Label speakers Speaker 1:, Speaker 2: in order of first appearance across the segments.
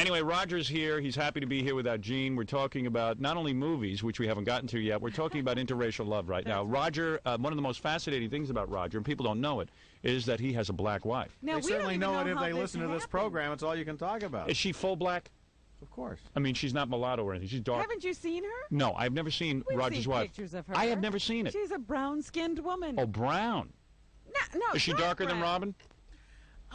Speaker 1: Anyway, Roger's here. He's happy to be here without Gene. We're talking about not only movies, which we haven't gotten to yet, we're talking about interracial love right now. Roger, one of the most fascinating things about Roger, and people don't know it, is that he has a black wife.
Speaker 2: Now,
Speaker 3: they certainly know it if they listen to this program. It's all you can talk about.
Speaker 1: Is she full black?
Speaker 3: Of course.
Speaker 1: I mean, she's not mulatto or anything. She's dark.
Speaker 2: Haven't you seen her?
Speaker 1: No, I've never seen
Speaker 2: We've
Speaker 1: Roger's
Speaker 2: seen
Speaker 1: wife.
Speaker 2: Pictures of her.
Speaker 1: I have never seen it.
Speaker 2: She's a brown-skinned woman.
Speaker 1: Oh, brown.
Speaker 2: No,
Speaker 1: is she darker than Robin?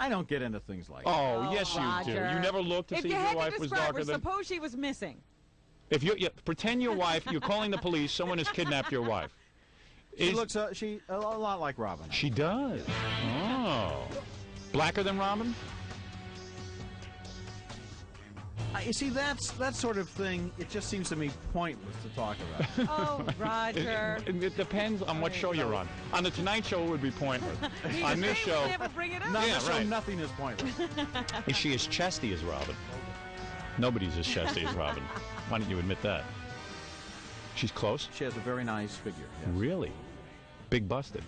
Speaker 3: I don't get into things like that.
Speaker 1: Oh, yes, you do. You never looked to see if your wife was darker than...
Speaker 2: Suppose she was missing.
Speaker 1: If you pretend your wife, you're calling the police, someone has kidnapped your wife.
Speaker 3: She looks a lot like Robin.
Speaker 1: She does. Oh. Blacker than Robin?
Speaker 3: You see, that sort of thing, it just seems to me pointless to talk about.
Speaker 2: Oh, Roger.
Speaker 1: It depends on what show you're on. On The Tonight Show, it would be pointless. On this show...
Speaker 2: Never bring it up.
Speaker 3: Nothing is pointless.
Speaker 1: Is she as chesty as Robin? Nobody's as chesty as Robin. Why don't you admit that? She's close?
Speaker 3: She has a very nice figure. Yes.
Speaker 1: Really? Big busted.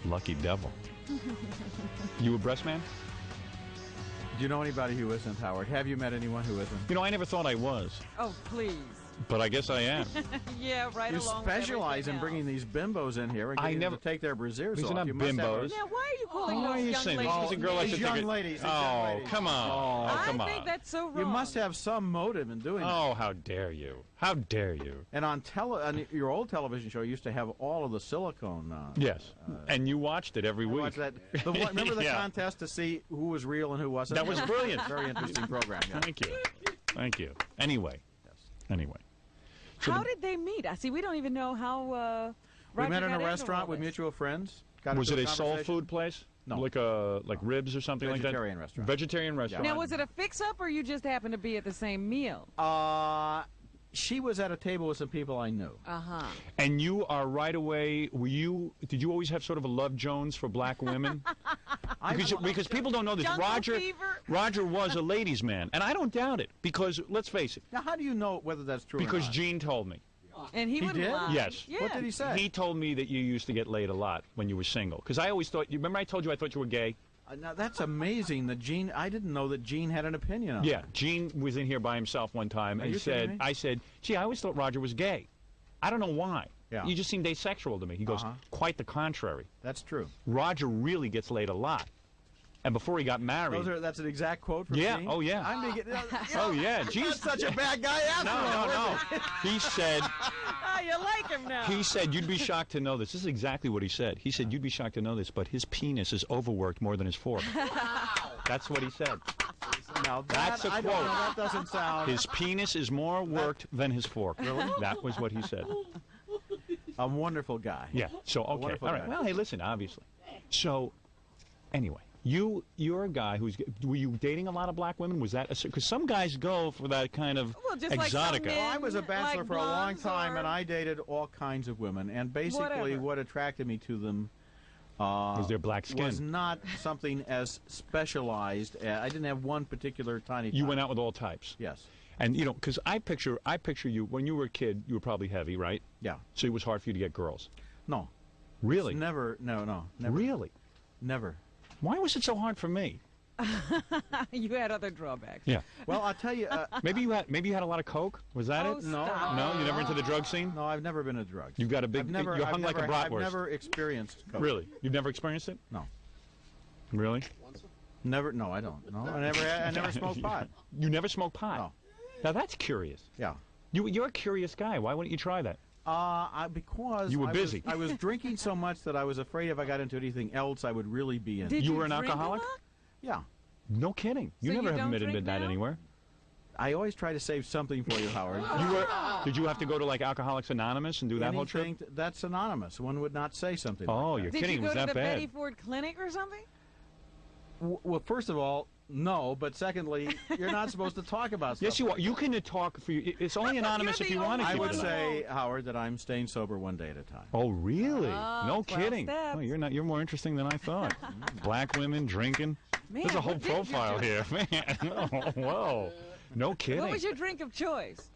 Speaker 1: Lucky devil. You a breast man?
Speaker 3: Do you know anybody who isn't, Howard? Have you met anyone who isn't?
Speaker 1: You know, I never thought I was.
Speaker 2: Oh, please.
Speaker 1: But I guess I am.
Speaker 2: Yeah, right
Speaker 3: you
Speaker 2: along
Speaker 3: specialize in bringing these bimbos in here and getting them to take their brassieres
Speaker 1: These
Speaker 3: off.
Speaker 1: are not bimbos.
Speaker 2: Now, why are you calling
Speaker 1: those
Speaker 2: young ladies?
Speaker 1: She's a girl like
Speaker 3: young ladies.
Speaker 1: Oh, come on.
Speaker 2: I
Speaker 1: come on.
Speaker 2: think that's so wrong.
Speaker 3: You must have some motive in doing that.
Speaker 1: Oh, how dare you. How dare you.
Speaker 3: And on your old television show, you used to have all of the silicone.
Speaker 1: Yes. And you watched it every week.
Speaker 3: Watched that. Remember the contest to see who was real and who wasn't?
Speaker 1: That was brilliant.
Speaker 3: Very interesting program. Yeah.
Speaker 1: Thank you. Thank you. Anyway.
Speaker 3: Yes.
Speaker 1: Anyway. So
Speaker 2: how did they meet? I see. We don't even know how.
Speaker 3: We met in a restaurant with mutual friends.
Speaker 1: Was it a soul food place?
Speaker 3: No.
Speaker 1: Like ribs or something like that?
Speaker 3: Vegetarian restaurant.
Speaker 1: Vegetarian restaurant.
Speaker 2: Now, was it a fix-up or you just happened to be at the same meal?
Speaker 3: She was at a table with some people I knew.
Speaker 2: Uh-huh.
Speaker 1: And you are right away, did you always have sort of a Love Jones for black women? because people don't know this. Roger was a ladies' man, and I don't doubt it, because, let's face it.
Speaker 3: Now, how do you know whether that's true or
Speaker 1: Because
Speaker 3: not?
Speaker 1: Gene told me.
Speaker 2: And he
Speaker 3: did?
Speaker 2: lie.
Speaker 1: Yes.
Speaker 2: Yeah.
Speaker 3: What did he say?
Speaker 1: He told me that you used to get laid a lot when you were single. Because I always thought, you remember I told you I thought you were gay?
Speaker 3: Now, that's amazing that Gene, I didn't know that Gene had an opinion on it.
Speaker 1: Yeah, Gene was in here by himself one time, and I said, gee, I always thought Roger was gay. I don't know why.
Speaker 3: Yeah.
Speaker 1: You just seemed asexual to me. He goes, quite the contrary.
Speaker 3: That's true.
Speaker 1: Roger really gets laid a lot. And before he got married...
Speaker 3: That's an exact quote from Gene?
Speaker 1: Oh, yeah. Oh, yeah.
Speaker 3: Gene's such a bad guy after all.
Speaker 1: No. He said...
Speaker 2: Oh, you like him now.
Speaker 1: He said, you'd be shocked to know this. This is exactly what he said. He said, you'd be shocked to know this, but his penis is overworked more than his fork. That's what he said.
Speaker 3: Now,
Speaker 1: that's a quote.
Speaker 3: That doesn't sound...
Speaker 1: His penis is more worked than his fork. Really? That was what he said.
Speaker 3: A wonderful guy.
Speaker 1: Yeah. So, okay. All right. Well, hey, listen, obviously. So, anyway. You're a guy were you dating a lot of black women? Was that because some guys go for that kind of exotica?
Speaker 3: Well, I was a bachelor for a long time, and I dated all kinds of women. And basically, what attracted me to them
Speaker 1: was their black skin.
Speaker 3: Was not something as specialized. I didn't have one particular tiny.
Speaker 1: You went out with all types.
Speaker 3: Yes.
Speaker 1: And because I picture you when you were a kid, you were probably heavy, right?
Speaker 3: Yeah.
Speaker 1: So it was hard for you to get girls.
Speaker 3: No.
Speaker 1: Really?
Speaker 3: Never. Never.
Speaker 1: Really?
Speaker 3: Never.
Speaker 1: Why was it so hard for me?
Speaker 2: You had other drawbacks.
Speaker 1: Yeah.
Speaker 3: Well, I'll tell you.
Speaker 1: Maybe you had a lot of coke. Was that it?
Speaker 3: No.
Speaker 1: No, you never into the drug scene.
Speaker 3: No, I've never been into drugs.
Speaker 1: You've got a big. You're hung like a bratwurst.
Speaker 3: I've never experienced coke.
Speaker 1: Really? You've never experienced it?
Speaker 3: No.
Speaker 1: Really?
Speaker 3: Never. No, I don't. No, I never smoked pot.
Speaker 1: You never smoked pot?
Speaker 3: No.
Speaker 1: Now that's curious.
Speaker 3: Yeah.
Speaker 1: You're a curious guy. Why wouldn't you try that?
Speaker 3: Because
Speaker 1: you were busy.
Speaker 3: I was drinking so much that I was afraid if I got into anything else, I would really be in.
Speaker 2: Did
Speaker 1: you were an alcoholic?
Speaker 3: Yeah.
Speaker 1: No kidding. You never have admitted that anywhere.
Speaker 3: I always try to save something for you, Howard.
Speaker 1: Did you have to go to like Alcoholics Anonymous and do that whole trip?
Speaker 3: That's anonymous. One would not say something.
Speaker 1: Oh,
Speaker 3: like
Speaker 1: you're
Speaker 3: that.
Speaker 1: kidding. Was that bad?
Speaker 2: Did you go to the Betty Ford Clinic or something?
Speaker 3: Well, first of all, no. But secondly, you're not supposed to talk about stuff.
Speaker 1: Yes, you are. You can talk for you. It's only anonymous if you want to.
Speaker 3: I would say, Howard, that I'm staying sober one day at a time.
Speaker 1: Oh, really? No
Speaker 2: 12
Speaker 1: kidding.
Speaker 2: steps.
Speaker 1: Oh, you're more interesting than I thought. Black women drinking.
Speaker 2: Man,
Speaker 1: there's a whole profile here, man. Oh, whoa. No kidding.
Speaker 2: What was your drink of choice?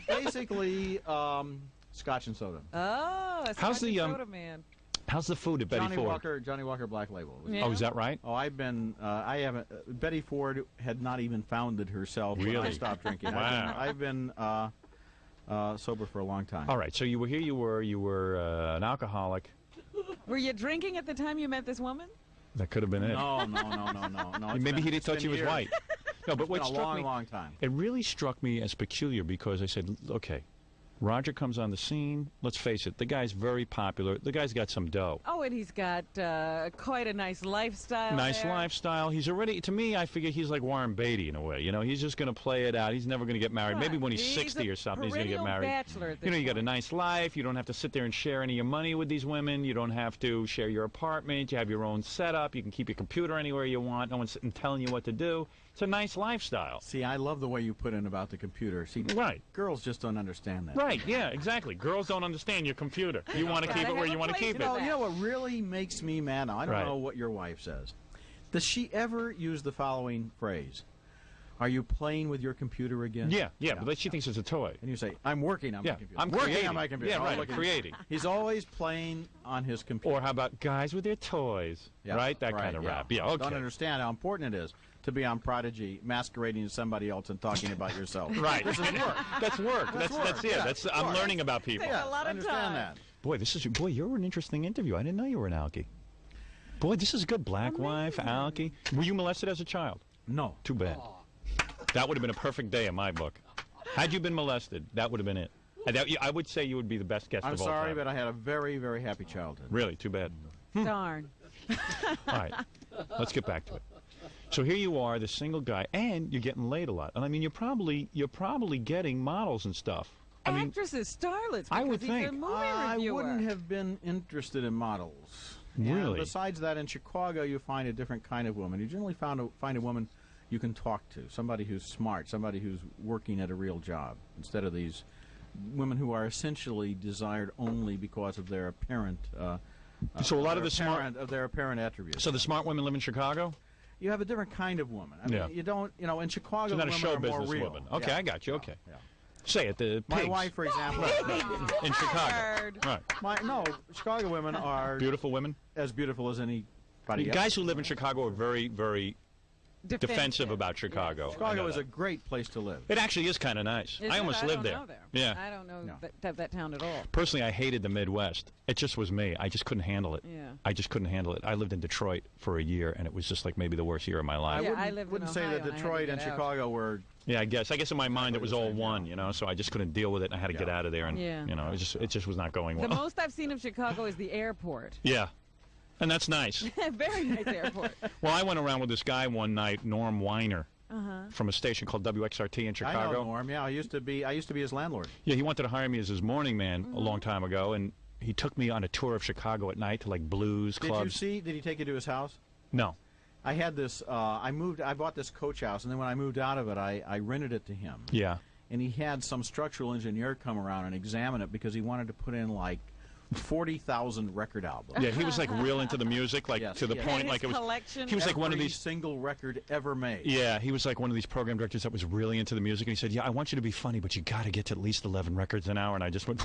Speaker 3: Basically, Scotch and soda.
Speaker 2: Oh, a Scotch and soda man.
Speaker 1: How's the food at Betty Ford?
Speaker 3: Johnny Walker Black Label.
Speaker 2: Yeah.
Speaker 1: Oh, is that right?
Speaker 3: Oh, I've been. I haven't. Betty Ford had not even founded herself when I stopped drinking.
Speaker 1: Wow.
Speaker 3: I've been sober for a long time.
Speaker 1: All right. So you were here. You were an alcoholic.
Speaker 2: Were you drinking at the time you met this woman?
Speaker 1: That could have been it.
Speaker 3: No.
Speaker 1: Maybe he thought she was white. No, but what
Speaker 3: it's been
Speaker 1: struck me,
Speaker 3: a long time.
Speaker 1: It really struck me as peculiar because I said, okay, Roger comes on the scene. Let's face it, the guy's very popular. The guy's got some dough.
Speaker 2: Oh, and he's got quite a nice lifestyle.
Speaker 1: Nice lifestyle. He's already, to me, I figure he's like Warren Beatty in a way. You know, he's just going to play it out. He's never going to get married.
Speaker 2: Right.
Speaker 1: Maybe when he's 60 or something, he's going to get married.
Speaker 2: Bachelor at this
Speaker 1: You know, you got a
Speaker 2: point.
Speaker 1: nice life. You don't have to sit there and share any of your money with these women. You don't have to share your apartment. You have your own setup. You can keep your computer anywhere you want. No one's sitting telling you what to do. It's a nice lifestyle.
Speaker 3: See, I love the way you put in about the computer. See,
Speaker 1: right.
Speaker 3: Girls just don't understand that.
Speaker 1: Right, yeah, exactly. Girls don't understand your computer. You want to keep it where you want to keep it.
Speaker 3: You know what really makes me mad now? I don't know what your wife says. Does she ever use the following phrase? Are you playing with your computer again?
Speaker 1: Yeah, but she thinks it's a toy.
Speaker 3: And you say, I'm working on my computer.
Speaker 1: I'm
Speaker 3: working
Speaker 1: creating.
Speaker 3: on my computer.
Speaker 1: Yeah, right, creating.
Speaker 3: He's always playing on his computer.
Speaker 1: Or how about guys with their toys? Right? That kind of rap. Yeah, okay.
Speaker 3: Don't understand how important it is to be on Prodigy, masquerading as somebody else and talking about yourself.
Speaker 1: Right.
Speaker 3: This is work.
Speaker 1: That's work. That's
Speaker 3: work.
Speaker 1: it. That's I'm learning about people.
Speaker 2: Takes a lot of
Speaker 3: understand
Speaker 2: time.
Speaker 3: that.
Speaker 1: Boy, you're an interesting interview. I didn't know you were an alkie. Boy, this is good. Black wife, alkie. Were you molested as a child?
Speaker 3: No.
Speaker 1: Too bad. That would have been a perfect day in my book. Had you been molested, that would have been it. I would say you would be the best guest
Speaker 3: I'm
Speaker 1: of all time.
Speaker 3: sorry, but I had a very, very happy childhood.
Speaker 1: Really, too bad.
Speaker 2: Darn.
Speaker 1: All right, let's get back to it. So here you are, this single guy, and you're getting laid a lot. And I mean, you're probably getting models and stuff. I mean,
Speaker 2: Actresses, starlets.
Speaker 1: I would
Speaker 2: because he's a
Speaker 1: think.
Speaker 2: movie
Speaker 3: I
Speaker 2: reviewer.
Speaker 3: wouldn't have been interested in models.
Speaker 1: Really?
Speaker 3: And besides that, in Chicago, you find a different kind of woman. You generally find a woman you can talk to, somebody who's smart, somebody who's working at a real job, instead of these women who are essentially desired only because of their apparent.
Speaker 1: So a lot of the
Speaker 3: their apparent attributes.
Speaker 1: So the smart women live in Chicago?
Speaker 3: You have a different kind of woman. I mean, you don't, in Chicago,
Speaker 1: She's not a
Speaker 3: women
Speaker 1: show
Speaker 3: are more
Speaker 1: business
Speaker 3: real.
Speaker 1: woman. Okay,
Speaker 3: Yeah.
Speaker 1: I got you. Okay.
Speaker 3: Yeah.
Speaker 1: Say it, the
Speaker 3: My
Speaker 1: pigs.
Speaker 3: wife, for example.
Speaker 1: In Chicago. Right.
Speaker 3: No, Chicago women are
Speaker 1: Beautiful women?
Speaker 3: as beautiful as anybody else.
Speaker 1: Guys who live in Chicago are very, very defensive about Chicago.
Speaker 3: Chicago is a great place to live.
Speaker 1: It actually is kind of nice. I almost lived there. Yeah.
Speaker 2: I don't know that town at all.
Speaker 1: Personally, I hated the Midwest. It just was me. I just couldn't handle it.
Speaker 2: Yeah.
Speaker 1: I just couldn't handle it. I lived in Detroit for a year, and it was just like maybe the worst year of my life.
Speaker 2: I lived
Speaker 3: wouldn't
Speaker 2: in
Speaker 3: say
Speaker 2: Ohio
Speaker 3: that
Speaker 2: and I had to
Speaker 3: Detroit
Speaker 2: get
Speaker 3: and
Speaker 2: out.
Speaker 3: Chicago were.
Speaker 1: Yeah, I guess in my mind it was all one, so I just couldn't deal with it, and I had to get out of there, and it just was not going well.
Speaker 2: The most I've seen of Chicago is the airport.
Speaker 1: Yeah. And that's nice.
Speaker 2: Very nice airport.
Speaker 1: Well, I went around with this guy one night, Norm Weiner, from a station called WXRT in Chicago.
Speaker 3: I know Norm. Yeah, I used to be his landlord.
Speaker 1: Yeah, he wanted to hire me as his morning man a long time ago, and he took me on a tour of Chicago at night to like blues clubs.
Speaker 3: Did he take you to his house?
Speaker 1: No.
Speaker 3: I had this. I bought this coach house, and then when I moved out of it, I rented it to him.
Speaker 1: Yeah.
Speaker 3: And he had some structural engineer come around and examine it because he wanted to put in like 40,000 record albums.
Speaker 1: Yeah, he was like real into the music, like to the point,
Speaker 2: And
Speaker 1: like it
Speaker 2: his
Speaker 1: was.
Speaker 2: collection.
Speaker 1: He was like one of these
Speaker 3: single record ever made.
Speaker 1: Yeah, he was like one of these program directors that was really into the music, and he said, "Yeah, I want you to be funny, but you got to get to at least 11 records an hour." And I just went,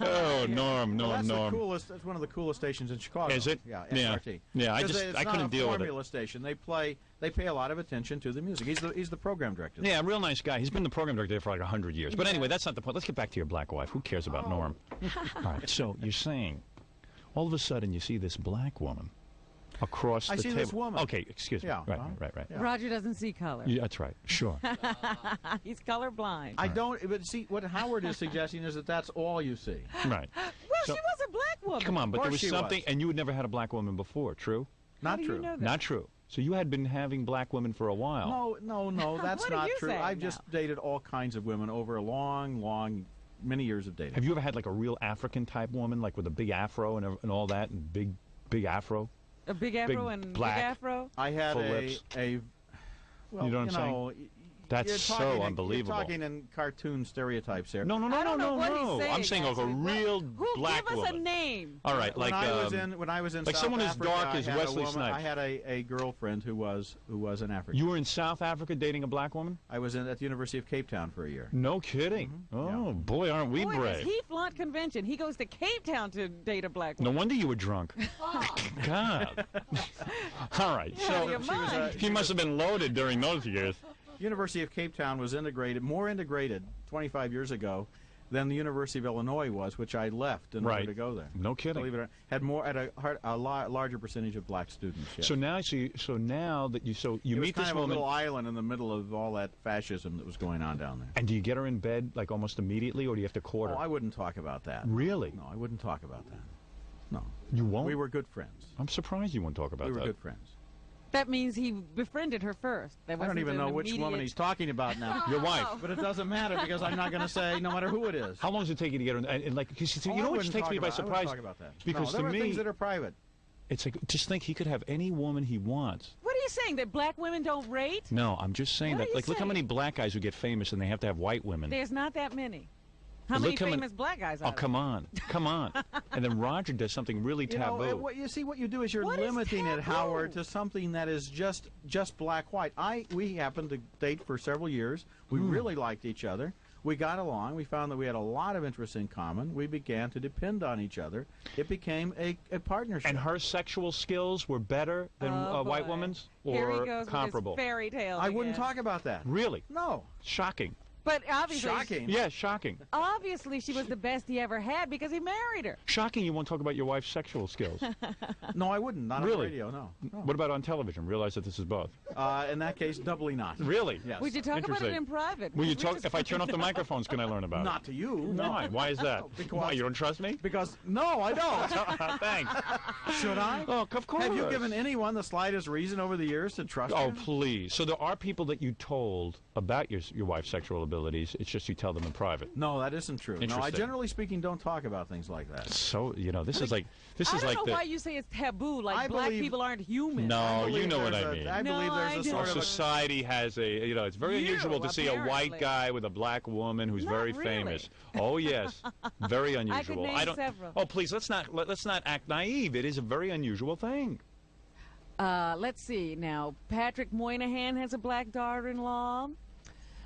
Speaker 1: "Oh, Norm."
Speaker 3: That's the coolest. That's one of the coolest stations in Chicago.
Speaker 1: Is it?
Speaker 3: Yeah,
Speaker 1: Yeah.
Speaker 3: SRT.
Speaker 1: Yeah, I couldn't deal with it.
Speaker 3: Formula station. They pay a lot of attention to the music. He's the program director.
Speaker 1: Yeah, real nice guy. He's been the program director there for like 100 years. But anyway, that's not the point. Let's get back to your black wife. Who cares about Norm? All right. So you're saying, all of a sudden, you see this black woman across the table.
Speaker 3: I see this woman.
Speaker 1: Okay, excuse me.
Speaker 3: Yeah.
Speaker 1: Right.
Speaker 3: Yeah.
Speaker 2: Roger doesn't see color.
Speaker 1: Yeah, that's right. Sure.
Speaker 2: He's colorblind.
Speaker 3: I don't. But see, what Howard is suggesting is that that's all you see.
Speaker 1: Right.
Speaker 2: Well,
Speaker 1: So-
Speaker 2: she was a black woman.
Speaker 1: Come on, but there was
Speaker 3: she
Speaker 1: something,
Speaker 3: was.
Speaker 1: and you had never had a black woman before, true?
Speaker 3: Not
Speaker 2: do you
Speaker 3: true.
Speaker 2: know that?
Speaker 1: Not true. So you had been having black women for a while.
Speaker 3: No, that's
Speaker 2: What are
Speaker 3: not
Speaker 2: you
Speaker 3: true.
Speaker 2: saying
Speaker 3: I've
Speaker 2: now?
Speaker 3: just dated all kinds of women over a many years of dating.
Speaker 1: Have you ever had like a real African type woman, like with a big afro and all that, and big afro?
Speaker 2: A big afro
Speaker 1: Big
Speaker 2: and
Speaker 1: black.
Speaker 2: big afro.
Speaker 3: I had
Speaker 1: Full lips.
Speaker 3: well,
Speaker 1: You know what I'm saying? That's
Speaker 3: You're
Speaker 1: so
Speaker 3: talking,
Speaker 1: unbelievable.
Speaker 3: You're talking in cartoon stereotypes here.
Speaker 1: No.
Speaker 2: I don't know what he's saying,
Speaker 1: I'm saying like a
Speaker 2: actually.
Speaker 1: real
Speaker 2: Who
Speaker 1: black
Speaker 2: give us
Speaker 1: woman.
Speaker 2: a name?
Speaker 1: All right,
Speaker 3: When
Speaker 1: like
Speaker 3: I was in
Speaker 1: like
Speaker 3: South
Speaker 1: someone as
Speaker 3: Africa,
Speaker 1: dark
Speaker 3: I
Speaker 1: as
Speaker 3: had a
Speaker 1: Wesley
Speaker 3: woman-
Speaker 1: Snipes.
Speaker 3: I had a girlfriend who was an African.
Speaker 1: You were in South Africa dating a black woman?
Speaker 3: I was at the University of Cape Town for a year.
Speaker 1: No kidding. Oh boy, aren't we
Speaker 2: Boy,
Speaker 1: brave?
Speaker 2: does he flaunt convention. He goes to Cape Town to date a black
Speaker 1: No
Speaker 2: woman.
Speaker 1: wonder you were drunk. God. All right,
Speaker 2: Yeah, your
Speaker 1: so
Speaker 2: mind.
Speaker 1: he must have been loaded during those years.
Speaker 3: University of Cape Town was more integrated 25 years ago than the University of Illinois was, which I left in order to go there.
Speaker 1: No kidding.
Speaker 3: Believe it or not, had a larger percentage of black students. Yes.
Speaker 1: So now, now that you
Speaker 3: it was
Speaker 1: meet
Speaker 3: kind
Speaker 1: this
Speaker 3: of a
Speaker 1: woman,
Speaker 3: little island in the middle of all that fascism that was going on down there.
Speaker 1: and do you get her in bed like almost immediately, or do you have to court her?
Speaker 3: Oh, I wouldn't talk about that.
Speaker 1: Really?
Speaker 3: No, I wouldn't talk about that. No.
Speaker 1: You won't?
Speaker 3: We were good friends.
Speaker 1: I'm surprised you won't talk about
Speaker 3: We were
Speaker 1: that.
Speaker 3: good friends.
Speaker 2: That means he befriend her first. That
Speaker 3: I don't
Speaker 2: wasn't
Speaker 3: even
Speaker 2: an
Speaker 3: know which woman
Speaker 2: immediate-
Speaker 3: he's talking about now.
Speaker 1: Your wife.
Speaker 3: But it doesn't matter because I'm not going to say no matter who it is.
Speaker 1: How long does it take you to get her? And like, cause
Speaker 3: Oh,
Speaker 1: you know
Speaker 3: I
Speaker 1: what
Speaker 3: wouldn't
Speaker 1: takes
Speaker 3: talk
Speaker 1: me by
Speaker 3: about- I wouldn't
Speaker 1: surprise?
Speaker 3: talk about that.
Speaker 1: Because
Speaker 3: no, there
Speaker 1: to
Speaker 3: are
Speaker 1: me,
Speaker 3: things that are private.
Speaker 1: it's like just think he could have any woman he wants.
Speaker 2: What are you saying? That black women don't rate?
Speaker 1: No, I'm just saying
Speaker 2: What are
Speaker 1: that.
Speaker 2: you
Speaker 1: Like, look how
Speaker 2: saying?
Speaker 1: many black guys who get famous and they have to have white women.
Speaker 2: There's not that many. How
Speaker 1: Look
Speaker 2: many
Speaker 1: how many-
Speaker 2: famous black guys are
Speaker 1: Oh,
Speaker 2: there?
Speaker 1: come on. And then Roger does something really
Speaker 3: You know,
Speaker 1: taboo.
Speaker 3: what you see, what you do is you're
Speaker 2: What is
Speaker 3: limiting it,
Speaker 2: taboo?
Speaker 3: Howard, to something that is just black-white. We happened to date for several years. We really liked each other. We got along. We found that we had a lot of interests in common. We began to depend on each other. It became a partnership.
Speaker 1: And her sexual skills were better than
Speaker 2: Oh,
Speaker 1: white
Speaker 2: boy.
Speaker 1: woman's,
Speaker 2: Here he
Speaker 1: or
Speaker 2: goes
Speaker 1: comparable?
Speaker 2: with his fairy tale.
Speaker 3: I wouldn't talk about that.
Speaker 1: Really?
Speaker 3: No.
Speaker 1: Shocking.
Speaker 2: But obviously,
Speaker 3: Shocking.
Speaker 1: Yeah, shocking.
Speaker 2: obviously, she was the best he ever had because he married her.
Speaker 1: Shocking you won't talk about your wife's sexual skills.
Speaker 3: No, I wouldn't. Not on
Speaker 1: Really?
Speaker 3: the radio, no.
Speaker 1: What about on television? Realize that this is both.
Speaker 3: In that case, doubly not.
Speaker 1: Really?
Speaker 3: Yes.
Speaker 2: Would you talk about it
Speaker 1: Interesting.
Speaker 2: in private?
Speaker 1: Will you
Speaker 2: We
Speaker 1: talk?
Speaker 2: just-
Speaker 1: If I turn off the microphones, can I learn about
Speaker 3: Not to you.
Speaker 1: it?
Speaker 3: No.
Speaker 1: Why? Why is that?
Speaker 3: Because-
Speaker 1: Why? You don't trust me?
Speaker 3: Because, no, I don't.
Speaker 1: Thanks.
Speaker 3: Should I?
Speaker 1: Oh, of course.
Speaker 3: Have you given anyone the slightest reason over the years to trust
Speaker 1: Oh,
Speaker 3: her?
Speaker 1: please. So there are people that you told about your wife's sexual abilities. It's just you tell them in private.
Speaker 3: No, that isn't true. No, I
Speaker 1: Interesting.
Speaker 3: generally speaking don't talk about things like that.
Speaker 1: So this is like
Speaker 2: I don't know why you say it's taboo. Like
Speaker 3: I
Speaker 2: black
Speaker 3: believe-
Speaker 2: people aren't human.
Speaker 1: No,
Speaker 3: I
Speaker 1: you
Speaker 3: believe
Speaker 1: know what
Speaker 3: there's
Speaker 1: I mean.
Speaker 3: I
Speaker 2: No,
Speaker 3: believe
Speaker 2: I
Speaker 3: there's a
Speaker 2: don't.
Speaker 3: sort
Speaker 1: Our
Speaker 3: of a
Speaker 1: society has it's very
Speaker 2: You,
Speaker 1: unusual to see a white
Speaker 2: apparently.
Speaker 1: guy with a black woman who's
Speaker 2: Not
Speaker 1: very
Speaker 2: really.
Speaker 1: famous. Oh yes, very unusual.
Speaker 2: name
Speaker 1: don't.
Speaker 2: several.
Speaker 1: Oh please, let's not act naive. It is a very unusual thing.
Speaker 2: Let's see now. Patrick Moynihan has a black daughter-in-law,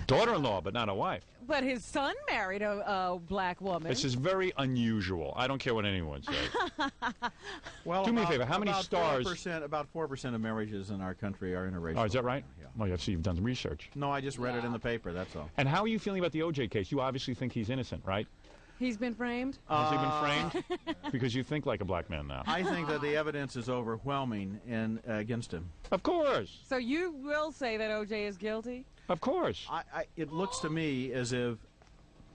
Speaker 1: Daughter-in-law, but not a wife.
Speaker 2: but his son married a black woman.
Speaker 1: This is very unusual. I don't care what anyone says.
Speaker 3: well,
Speaker 1: Do me a
Speaker 3: about-
Speaker 1: favor, how many
Speaker 3: about
Speaker 1: stars-
Speaker 3: 4%, about 4% of marriages in our country are interracial.
Speaker 1: Oh, is that right?
Speaker 3: Yeah.
Speaker 1: Oh, yeah. So you've done research.
Speaker 3: No, I just read it in the paper. That's all.
Speaker 1: And how are you feeling about the O.J. case? You obviously think he's innocent, right?
Speaker 2: He's been framed.
Speaker 1: Has he been framed? Because you think like a black man now.
Speaker 3: I think that the evidence is overwhelming against him.
Speaker 1: Of course.
Speaker 2: So you will say that O.J. is guilty?
Speaker 1: Of course.
Speaker 3: It looks to me as if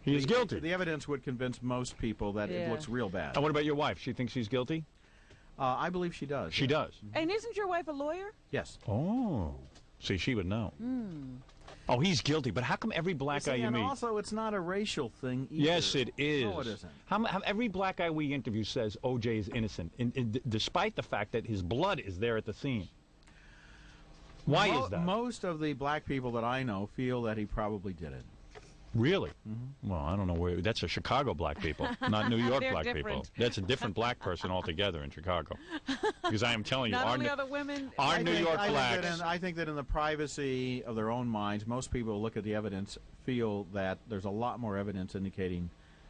Speaker 1: He is guilty.
Speaker 3: the evidence would convince most people that it
Speaker 2: Yeah.
Speaker 3: looks real bad.
Speaker 1: And what about your wife? She thinks he's guilty?
Speaker 3: I believe she does.
Speaker 1: She does.
Speaker 2: And isn't your wife a lawyer?
Speaker 3: Yes.
Speaker 1: Oh. See, she would know. Oh, he's guilty. But how come every black guy you
Speaker 3: and
Speaker 1: meet...
Speaker 3: also, it's not a racial thing either.
Speaker 1: Yes, it is.
Speaker 3: No, it isn't.
Speaker 1: How every black guy we interview says O.J. is innocent, despite the fact that his blood is there at the scene. Why is that?
Speaker 3: Most of the black people that I know feel that he probably did it.
Speaker 1: Really? Well, I don't know where. That's a Chicago black people, not New York
Speaker 2: They're
Speaker 1: black people.
Speaker 2: different.
Speaker 1: That's a different black person altogether in Chicago. Because I am telling you,
Speaker 2: Not
Speaker 1: our,
Speaker 2: only other women.
Speaker 1: our New York blacks.
Speaker 3: I think that in the privacy of their own minds, most people who look at the evidence feel that there's a lot more evidence indicating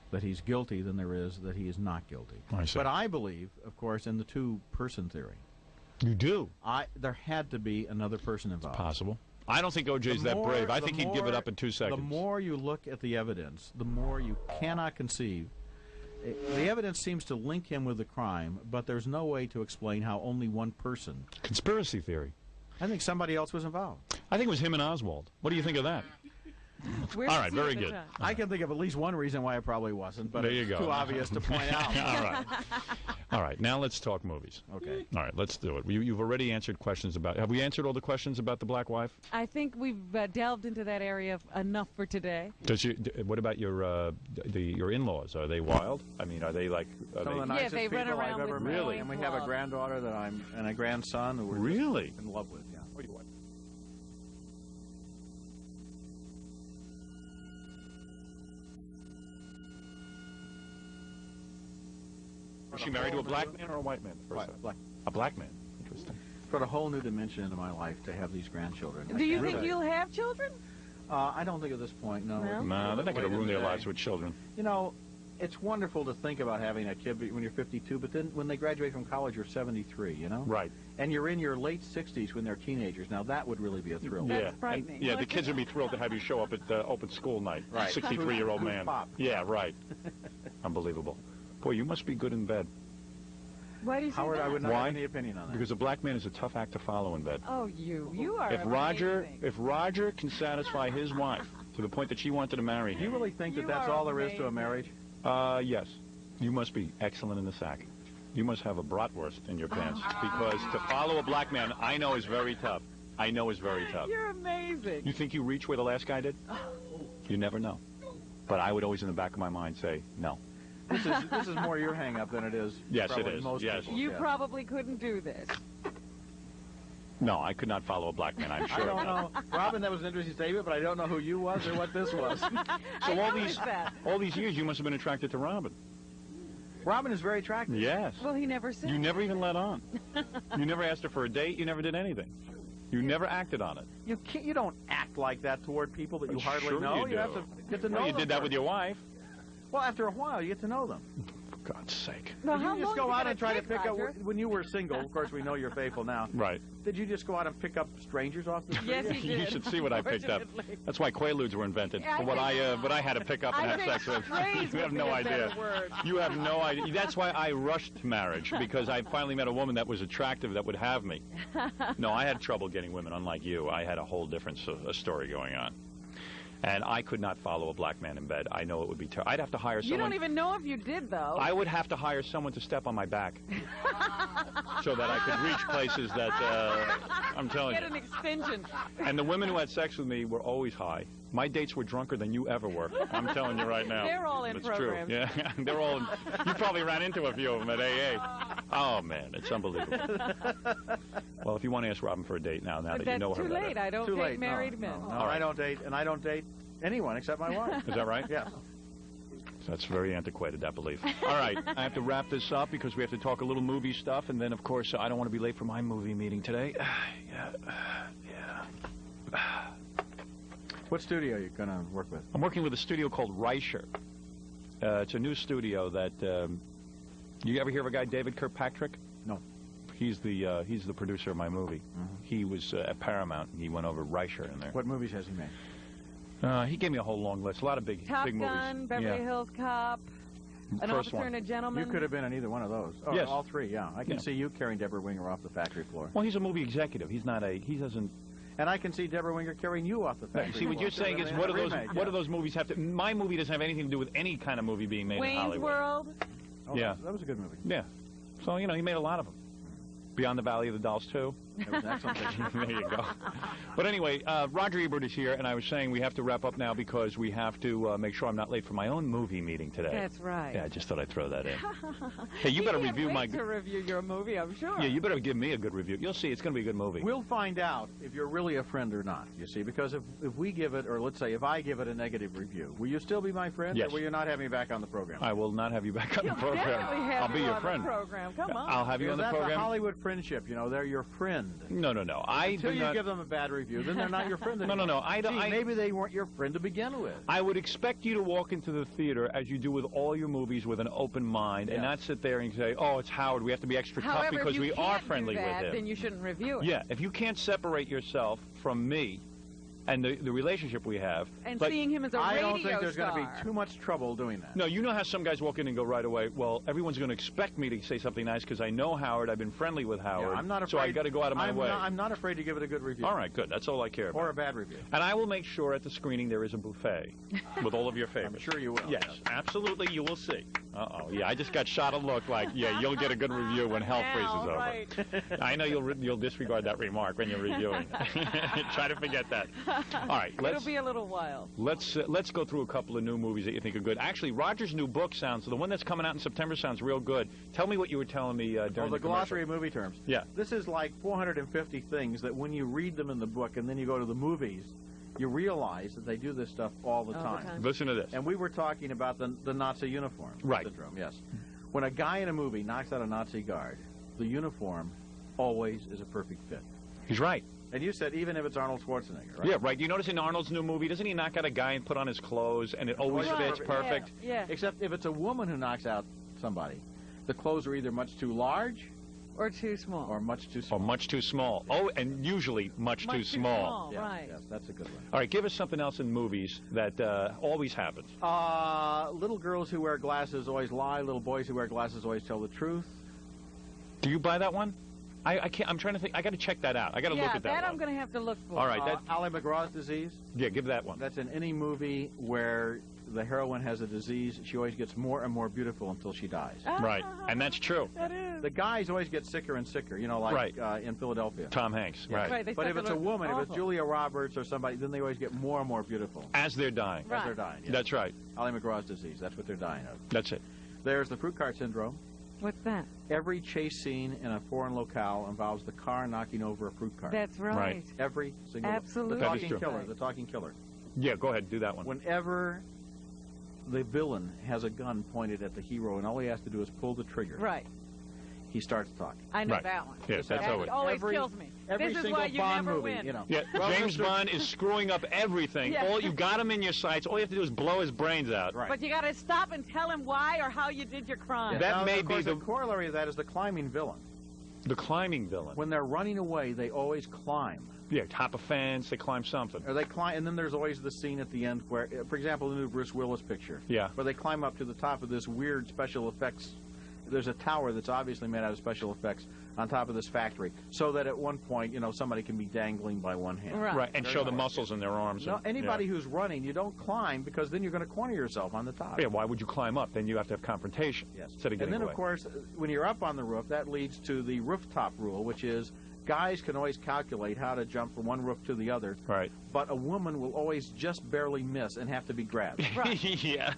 Speaker 3: that he's guilty than there is that he is not guilty.
Speaker 1: I see.
Speaker 3: But I believe, of course, in the two-person theory.
Speaker 1: You do.
Speaker 3: There had to be another person involved.
Speaker 1: Possible. I don't think O.J.'s that brave. I think he'd give it up in 2 seconds.
Speaker 3: The more you look at the evidence, the more you cannot conceive. The evidence seems to link him with the crime, but there's no way to explain how only one person.
Speaker 1: Conspiracy theory.
Speaker 3: I think somebody else was involved.
Speaker 1: I think it was him and Oswald. What do you think of that?
Speaker 2: Where
Speaker 1: All
Speaker 2: was
Speaker 1: right,
Speaker 2: he at
Speaker 1: very
Speaker 2: the
Speaker 1: good.
Speaker 2: time?
Speaker 3: I can think of at least one reason why it probably wasn't, but
Speaker 1: There you
Speaker 3: it's
Speaker 1: go.
Speaker 3: too obvious to point out.
Speaker 1: All right. All right, now let's talk movies.
Speaker 3: Okay.
Speaker 1: All right, let's do it. You've already answered questions about... Have we answered all the questions about the black wife?
Speaker 2: I think we've delved into that area enough for today.
Speaker 1: What about your in-laws? Are they wild? I mean, are they like... Are
Speaker 3: Some of the
Speaker 1: they,
Speaker 3: nicest
Speaker 2: they run
Speaker 3: people
Speaker 2: around
Speaker 3: I've ever
Speaker 2: with
Speaker 3: met.
Speaker 1: Really?
Speaker 3: And we have a granddaughter and a grandson who we're
Speaker 1: Really?
Speaker 3: in love with. Yeah.
Speaker 1: Was she married to a black man or a white man?
Speaker 3: Black.
Speaker 1: A black man. Interesting.
Speaker 3: Brought a whole new dimension into my life to have these grandchildren.
Speaker 2: Do you think you'll have children?
Speaker 3: I don't think at this point, no.
Speaker 1: No, they're not going to ruin their lives with children.
Speaker 3: You know, it's wonderful to think about having a kid when you're 52, but then when they graduate from college, you're 73, you know?
Speaker 1: Right.
Speaker 3: And you're in your late 60s when they're teenagers. Now, that would really be a thrill.
Speaker 2: That's frightening.
Speaker 1: Yeah, the kids would be thrilled to have you show up at open school night.
Speaker 3: Right.
Speaker 1: 63-year-old man.
Speaker 3: Pop.
Speaker 1: Yeah, right. Unbelievable. Boy, you must be good in bed.
Speaker 2: Why do you say
Speaker 3: Howard,
Speaker 2: that?
Speaker 3: I would not
Speaker 1: Why?
Speaker 3: have any opinion on that.
Speaker 1: Because a black man is a tough act to follow in bed.
Speaker 2: Oh, you are
Speaker 1: If Roger can satisfy his wife to the point that she wanted to marry
Speaker 3: Do you
Speaker 1: him,
Speaker 3: really think that
Speaker 2: You
Speaker 3: that's
Speaker 2: are
Speaker 3: all there is to a
Speaker 2: amazing.
Speaker 1: yes,
Speaker 3: marriage?
Speaker 1: you must be excellent in the sack. You must have a bratwurst in your pants because to follow a black man, I know is very tough. I know is very tough.
Speaker 2: You're amazing.
Speaker 1: You think you reach where the last guy did? You never know. But I would always in the back of my mind say, no.
Speaker 3: This is more your hang-up than it is
Speaker 1: Yes, it
Speaker 3: probably
Speaker 1: is.
Speaker 3: most
Speaker 1: Yes.
Speaker 3: people's,
Speaker 2: You
Speaker 3: yeah.
Speaker 2: probably couldn't do this.
Speaker 1: No, I could not follow a black man, I'm
Speaker 3: I
Speaker 1: sure.
Speaker 3: don't know. Robin, that was an interesting statement, but I don't know who you was or what this was.
Speaker 2: I
Speaker 1: So
Speaker 2: noticed that.
Speaker 1: all these years, you must have been attracted to Robin.
Speaker 3: Robin is very attractive.
Speaker 1: Yes.
Speaker 2: Well, he never said.
Speaker 1: You never even let on. You never asked her for a date. You never did anything. You never acted on it.
Speaker 3: You don't act like that toward people that you hardly
Speaker 1: Sure
Speaker 3: know.
Speaker 1: you do.
Speaker 3: have to get to know
Speaker 1: Well, you
Speaker 3: them
Speaker 1: did that
Speaker 3: first.
Speaker 1: with your wife.
Speaker 3: Well, after a while, you get to know them.
Speaker 1: For God's sake.
Speaker 2: No,
Speaker 3: Did
Speaker 2: how
Speaker 3: you just
Speaker 2: long
Speaker 3: go
Speaker 2: did
Speaker 3: out
Speaker 2: that
Speaker 3: and try to
Speaker 2: take,
Speaker 3: pick
Speaker 2: Roger?
Speaker 3: up, when you were single, of course we know you're faithful now,
Speaker 1: Right.
Speaker 3: did you just go out and pick up strangers off the street?
Speaker 2: Yes, he did.
Speaker 1: You should see what I picked up.
Speaker 2: Unfortunately.
Speaker 1: That's why Quaaludes were invented.
Speaker 2: Yeah,
Speaker 1: For what I had to pick up and
Speaker 2: I
Speaker 1: have
Speaker 2: think
Speaker 1: sex with.
Speaker 2: strays
Speaker 1: You have
Speaker 2: would
Speaker 1: no
Speaker 2: be a
Speaker 1: idea.
Speaker 2: better word.
Speaker 1: You have no idea. That's why I rushed marriage, because I finally met a woman that was attractive that would have me. No, I had trouble getting women, unlike you. I had a whole different story going on. And I could not follow a black man in bed. I know it would be terrible. I'd have to hire
Speaker 2: You
Speaker 1: someone.
Speaker 2: don't even know if you did, though.
Speaker 1: I would have to hire someone to step on my back so that I could reach places that I'm telling
Speaker 2: Get
Speaker 1: you.
Speaker 2: an extension.
Speaker 1: And the women who had sex with me were always high. My dates were drunker than you ever were. I'm telling you right now.
Speaker 2: They're all in
Speaker 1: It's
Speaker 2: programs.
Speaker 1: true. Yeah, they're all. You probably ran into a few of them at AA. Oh man, it's unbelievable. Well, if you want to ask Robin for a date now
Speaker 2: But
Speaker 1: that
Speaker 2: that's
Speaker 1: you know her
Speaker 2: too
Speaker 1: better.
Speaker 2: late. I don't
Speaker 3: Too
Speaker 2: date
Speaker 3: late.
Speaker 2: married men.
Speaker 3: No,
Speaker 1: All right.
Speaker 3: I don't date, and I don't date anyone except my wife.
Speaker 1: Is that right?
Speaker 3: Yes.
Speaker 1: That's very antiquated, that belief. All right, I have to wrap this up because we have to talk a little movie stuff, and then, of course, I don't want to be late for my movie meeting today.
Speaker 3: What studio are you going to work with?
Speaker 1: I'm working with a studio called Reicher. It's a new studio that. You ever hear of a guy, David Kirkpatrick?
Speaker 3: No.
Speaker 1: He's the producer of my movie. He was at Paramount. And he went over Reicher in there.
Speaker 3: What movies has he made?
Speaker 1: He gave me a whole long list. A lot of big
Speaker 2: Top
Speaker 1: movies.
Speaker 2: Gun, Beverly
Speaker 1: Yeah.
Speaker 2: Hills Cop, An
Speaker 1: First
Speaker 2: Officer
Speaker 1: one.
Speaker 2: and a Gentleman.
Speaker 3: You could have been in either one of those. Oh,
Speaker 1: Yes.
Speaker 3: all three, yeah. I can
Speaker 1: Yeah.
Speaker 3: see you carrying Deborah Winger off the factory floor.
Speaker 1: Well, he's a movie executive. He's not a. He doesn't.
Speaker 3: And I can see Deborah Winger carrying you off the factory
Speaker 1: See, what
Speaker 3: floor.
Speaker 1: you're saying is,
Speaker 3: In
Speaker 1: what
Speaker 3: a
Speaker 1: do those?
Speaker 3: remake,
Speaker 1: What
Speaker 3: yeah.
Speaker 1: do those movies have to? My movie doesn't have anything to do with any kind of movie being made in
Speaker 2: Wayne's
Speaker 1: Hollywood.
Speaker 2: World.
Speaker 3: Oh,
Speaker 1: Yeah.
Speaker 3: That was a good movie.
Speaker 1: Yeah. So he made a lot of them. Beyond the Valley of the Dolls too.
Speaker 3: It was an excellent picture.
Speaker 1: There you go. But anyway, Roger Ebert is here, and I was saying we have to wrap up now because we have to make sure I'm not late for my own movie meeting today.
Speaker 2: That's right.
Speaker 1: Yeah, I just thought I'd throw that in. Hey, you better
Speaker 2: He can't
Speaker 1: review
Speaker 2: wait
Speaker 1: my.
Speaker 2: to review your movie, I'm sure.
Speaker 1: Yeah, you better give me a good review. You'll see, it's going to be a good movie.
Speaker 3: We'll find out if you're really a friend or not, you see, because if we give it, or let's say if I give it a negative review, will you still be my friend?
Speaker 1: Yes.
Speaker 3: Or will you not have me back on the program?
Speaker 1: I will not have you back on
Speaker 2: You'll
Speaker 1: the program.
Speaker 2: definitely have
Speaker 1: I'll be
Speaker 2: you
Speaker 1: your
Speaker 2: on
Speaker 1: friend.
Speaker 2: The program. Come on.
Speaker 1: I'll have you
Speaker 3: Because
Speaker 1: on the
Speaker 3: that's a
Speaker 1: program.
Speaker 3: Hollywood friendship, they're your friend.
Speaker 1: No. I
Speaker 3: Until
Speaker 1: do
Speaker 3: you
Speaker 1: not.
Speaker 3: give them a bad review, then they're not your friend anymore.
Speaker 1: No. I don't.
Speaker 3: Gee, maybe they weren't your friend to begin with.
Speaker 1: I would expect you to walk into the theater as you do with all your movies with an open mind and
Speaker 3: Yeah.
Speaker 1: not sit there and say, "Oh, it's Howard. We have to be extra tough
Speaker 2: However,
Speaker 1: because
Speaker 2: if you
Speaker 1: we are
Speaker 2: can't
Speaker 1: friendly
Speaker 2: do that,
Speaker 1: with him."
Speaker 2: then you shouldn't review it.
Speaker 1: Yeah, if you can't separate yourself from me and the relationship we have,
Speaker 2: And
Speaker 1: like,
Speaker 2: seeing him as a
Speaker 3: I
Speaker 2: radio
Speaker 3: don't think there's
Speaker 2: star.
Speaker 3: going to be too much trouble doing that.
Speaker 1: no, you know how some guys walk in and go right away, well, everyone's going to expect me to say something nice because I know Howard, I've been friendly with Howard,
Speaker 3: Yeah, I'm not afraid.
Speaker 1: so I got to go out of my way.
Speaker 3: I'm not afraid to give it a good review.
Speaker 1: All right, good. That's all I care about.
Speaker 3: Or a bad review.
Speaker 1: And I will make sure at the screening there is a buffet with all of your
Speaker 3: I'm
Speaker 1: favorites.
Speaker 3: sure you will.
Speaker 1: Yes, absolutely, you will see. Uh-oh, yeah, I just got shot a look like, yeah, you'll get a good review when hell freezes over.
Speaker 2: Right.
Speaker 1: I know you'll disregard that remark when you're reviewing. Try to forget that. All right,
Speaker 2: It'll be a little while.
Speaker 1: let's go through a couple of new movies that you think are good. Actually, Roger's new book sounds, the one that's coming out in September sounds real good. Tell me what you were telling me during
Speaker 3: the
Speaker 1: the
Speaker 3: glossary
Speaker 1: commercial.
Speaker 3: of movie terms.
Speaker 1: Yeah.
Speaker 3: This is like 450 things that when you read them in the book and then you go to the movies, you realize that they do this stuff all the
Speaker 2: All the
Speaker 3: time.
Speaker 2: time.
Speaker 1: Listen to this.
Speaker 3: And we were talking about the Nazi uniform
Speaker 1: Right.
Speaker 3: syndrome, yes. When a guy in a movie knocks out a Nazi guard, the uniform always is a perfect fit.
Speaker 1: He's right.
Speaker 3: And you said even if it's Arnold Schwarzenegger, right?
Speaker 1: Yeah, right. You notice in Arnold's new movie, doesn't he knock out a guy and put on his clothes, and it always
Speaker 3: Right.
Speaker 1: fits perfect?
Speaker 2: Yeah.
Speaker 3: Except if it's a woman who knocks out somebody, the clothes are either much too large
Speaker 2: Or too small.
Speaker 3: or much too
Speaker 1: Or
Speaker 3: small.
Speaker 1: much too small. Oh, and usually much too small.
Speaker 3: Yes,
Speaker 2: Right.
Speaker 3: yes, that's a good one.
Speaker 1: All right, give us something else in movies that always happens.
Speaker 3: Little girls who wear glasses always lie. Little boys who wear glasses always tell the truth.
Speaker 1: Do you buy that one? I can't. I'm trying to think. I got to check that out. I got to look at that.
Speaker 2: that I'm
Speaker 1: one.
Speaker 2: going to have to look for.
Speaker 1: All right,
Speaker 3: Ali McGraw's disease.
Speaker 1: Yeah, give that one.
Speaker 3: That's in any movie where the heroine has a disease. She always gets more and more beautiful until she dies.
Speaker 1: Right, and that's true.
Speaker 2: That is.
Speaker 3: The guys always get sicker and sicker. You know, like in Philadelphia.
Speaker 1: Tom Hanks.
Speaker 3: Yeah.
Speaker 1: Right.
Speaker 2: They
Speaker 3: But
Speaker 2: start
Speaker 3: if
Speaker 2: to
Speaker 3: it's a
Speaker 2: look
Speaker 3: woman, if it's
Speaker 2: awful.
Speaker 3: Julia Roberts or somebody, then they always get more and more beautiful
Speaker 1: As they're dying.
Speaker 2: Right.
Speaker 3: as they're dying. Yeah.
Speaker 1: That's right.
Speaker 3: Ali McGraw's disease. That's what they're dying of.
Speaker 1: That's it.
Speaker 3: There's the fruit cart syndrome.
Speaker 2: What's that?
Speaker 3: Every chase scene in a foreign locale involves the car knocking over a fruit cart.
Speaker 2: That's right.
Speaker 1: Right.
Speaker 3: Every single
Speaker 2: Absolutely.
Speaker 3: The
Speaker 1: That is
Speaker 3: talking
Speaker 1: true.
Speaker 3: killer. The talking killer.
Speaker 1: Yeah, go ahead. Do that one.
Speaker 3: Whenever the villain has a gun pointed at the hero and all he has to do is pull the trigger,
Speaker 2: Right.
Speaker 3: he starts talking.
Speaker 2: I know
Speaker 1: Right.
Speaker 2: that one.
Speaker 1: Yes, that's
Speaker 2: That
Speaker 1: always.
Speaker 2: always
Speaker 3: Every-
Speaker 2: kills me.
Speaker 3: Every
Speaker 2: This is
Speaker 3: single
Speaker 2: why you
Speaker 3: Bond
Speaker 2: never
Speaker 3: movie,
Speaker 2: win.
Speaker 3: you know.
Speaker 1: Yeah,
Speaker 3: Well,
Speaker 1: James
Speaker 3: Mr.
Speaker 1: Bond is screwing up everything.
Speaker 2: Yeah.
Speaker 1: You got him in your sights. All you have to do is blow his brains out.
Speaker 3: Right.
Speaker 2: But you got to stop and tell him why or how you did your crime.
Speaker 1: That
Speaker 3: Now,
Speaker 1: may
Speaker 3: of course,
Speaker 1: be
Speaker 3: the corollary of that is the climbing villain.
Speaker 1: The climbing villain.
Speaker 3: When they're running away, they always climb.
Speaker 1: Yeah, top a fence, they climb something.
Speaker 3: Or they climb, and then there's always the scene at the end where, for example, the new Bruce Willis picture.
Speaker 1: Yeah.
Speaker 3: Where they climb up to the top of this weird special effects. There's a tower that's obviously made out of special effects on top of this factory, so that at one point, somebody can be dangling by one hand.
Speaker 2: Right.
Speaker 1: Right, and
Speaker 3: Very
Speaker 1: show the
Speaker 3: hard.
Speaker 1: muscles in their arms.
Speaker 3: No,
Speaker 1: and-
Speaker 3: anybody
Speaker 1: yeah.
Speaker 3: who's running, you don't climb because then you're going to corner yourself on the top.
Speaker 1: Yeah, why would you climb up? Then you have to have confrontation.
Speaker 3: Yes.
Speaker 1: Instead of
Speaker 3: And
Speaker 1: getting
Speaker 3: then,
Speaker 1: away.
Speaker 3: of course, when you're up on the roof, that leads to the rooftop rule, which is guys can always calculate how to jump from one roof to the other,
Speaker 1: Right.
Speaker 3: but a woman will always just barely miss and have to be grabbed.
Speaker 1: Yeah.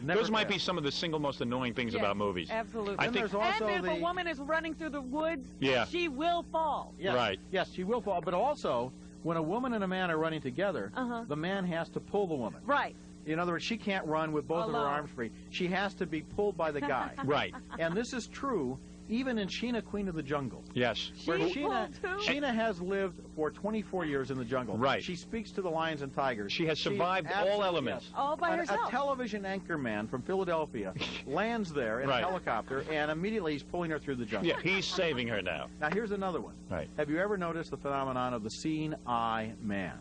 Speaker 3: Never
Speaker 1: Those might be
Speaker 3: fails.
Speaker 1: some of the single most annoying things
Speaker 2: Yes,
Speaker 1: about movies.
Speaker 2: Absolutely.
Speaker 1: I
Speaker 3: Then
Speaker 1: think-
Speaker 3: there's also
Speaker 2: and if
Speaker 3: the
Speaker 2: a woman is running through the woods,
Speaker 1: Yeah.
Speaker 2: she will fall.
Speaker 3: Yes,
Speaker 1: Right.
Speaker 3: Yes, she will fall. But also, when a woman and a man are running together, the man has to pull the woman.
Speaker 2: Right.
Speaker 3: In other words, she can't run with both of her
Speaker 2: Alone.
Speaker 3: arms free. She has to be pulled by the guy.
Speaker 1: Right.
Speaker 3: And this is true even in Sheena, Queen of the Jungle.
Speaker 1: Yes.
Speaker 3: Where
Speaker 2: She
Speaker 3: Sheena,
Speaker 2: pulled too?
Speaker 3: Sheena has lived for 24 years in the jungle.
Speaker 1: Right.
Speaker 3: She speaks to the lions and tigers.
Speaker 1: She has survived all
Speaker 3: absolutely-
Speaker 1: elements.
Speaker 3: yes.
Speaker 2: All by
Speaker 3: A
Speaker 2: herself.
Speaker 3: television anchor man from Philadelphia lands there in
Speaker 1: Right.
Speaker 3: a helicopter, and immediately he's pulling her through the jungle.
Speaker 1: Yeah, he's saving her now.
Speaker 3: Now, here's another one.
Speaker 1: Right.
Speaker 3: Have you ever noticed the phenomenon of the seeing eye man?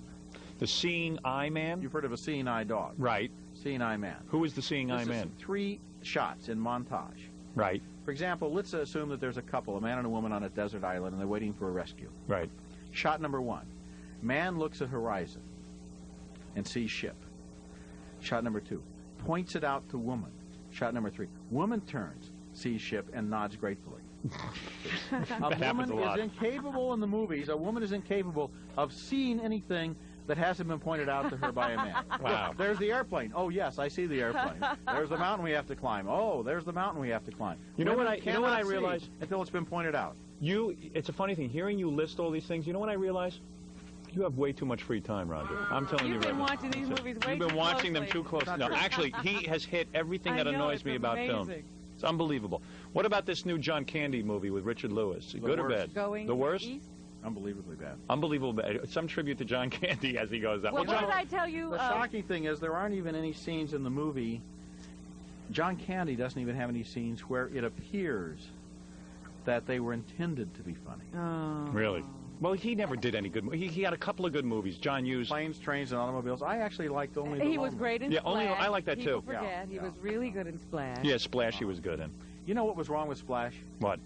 Speaker 1: The seeing eye man?
Speaker 3: You've heard of a seeing eye dog.
Speaker 1: Right.
Speaker 3: Seeing eye man.
Speaker 1: Who is the seeing eye
Speaker 3: This is
Speaker 1: man?
Speaker 3: 3 shots in montage.
Speaker 1: Right.
Speaker 3: For example, let's assume that there's a couple, a man and a woman on a desert island, and they're waiting for a rescue.
Speaker 1: Right.
Speaker 3: Shot number 1. Man looks at horizon and sees ship. Shot number 2. Points it out to woman. Shot number 3. Woman turns, sees ship, and nods gratefully. A
Speaker 1: happens
Speaker 3: woman
Speaker 1: a lot.
Speaker 3: is incapable in the movies. A woman is incapable of seeing anything that hasn't been pointed out to her by a man.
Speaker 1: Wow.
Speaker 3: Look, there's the airplane. Oh, yes, I see the airplane. There's the mountain we have to climb. Oh, there's the mountain we have to climb.
Speaker 1: You know what
Speaker 3: Women
Speaker 1: I- you know what I
Speaker 3: cannot see
Speaker 1: realize?
Speaker 3: until it's been pointed out.
Speaker 1: It's a funny thing. Hearing you list all these things, you know what I realize? You have way too much free time, Roger. I'm telling you
Speaker 2: You've
Speaker 1: right
Speaker 2: been
Speaker 1: now.
Speaker 2: watching these movies way
Speaker 1: You've been
Speaker 2: too
Speaker 1: watching them
Speaker 2: closely.
Speaker 1: too close.
Speaker 3: Not
Speaker 1: No,
Speaker 3: true.
Speaker 1: actually, he has hit everything
Speaker 2: I
Speaker 1: that
Speaker 2: know,
Speaker 1: annoys
Speaker 2: it's
Speaker 1: me about film.
Speaker 2: amazing.
Speaker 1: It's unbelievable. What about this new John Candy movie with Richard Lewis? Good or
Speaker 3: worst.
Speaker 1: bad?
Speaker 2: Going
Speaker 1: The worst?
Speaker 2: east.
Speaker 3: Unbelievably bad.
Speaker 1: Unbelievable bad. Some tribute to John Candy as he goes up.
Speaker 2: Well,
Speaker 1: What's
Speaker 2: what
Speaker 1: up?
Speaker 2: did I tell you?
Speaker 3: The shocking thing is there aren't even any scenes in the movie. John Candy doesn't even have any scenes where it appears that they were intended to be funny.
Speaker 2: Oh.
Speaker 1: Really? Well, he never did any good. He had a couple of good movies. John Hughes.
Speaker 3: Planes, Trains, and Automobiles. I actually liked Only the
Speaker 2: He was
Speaker 3: Lonely.
Speaker 2: great in
Speaker 1: Yeah,
Speaker 2: Splash.
Speaker 1: only- I like that
Speaker 2: People
Speaker 1: too.
Speaker 2: Forget.
Speaker 3: Yeah,
Speaker 2: He
Speaker 3: yeah.
Speaker 2: was really good in Splash.
Speaker 1: Yeah, Splash he was good in.
Speaker 3: You know what was wrong with Splash?
Speaker 1: What?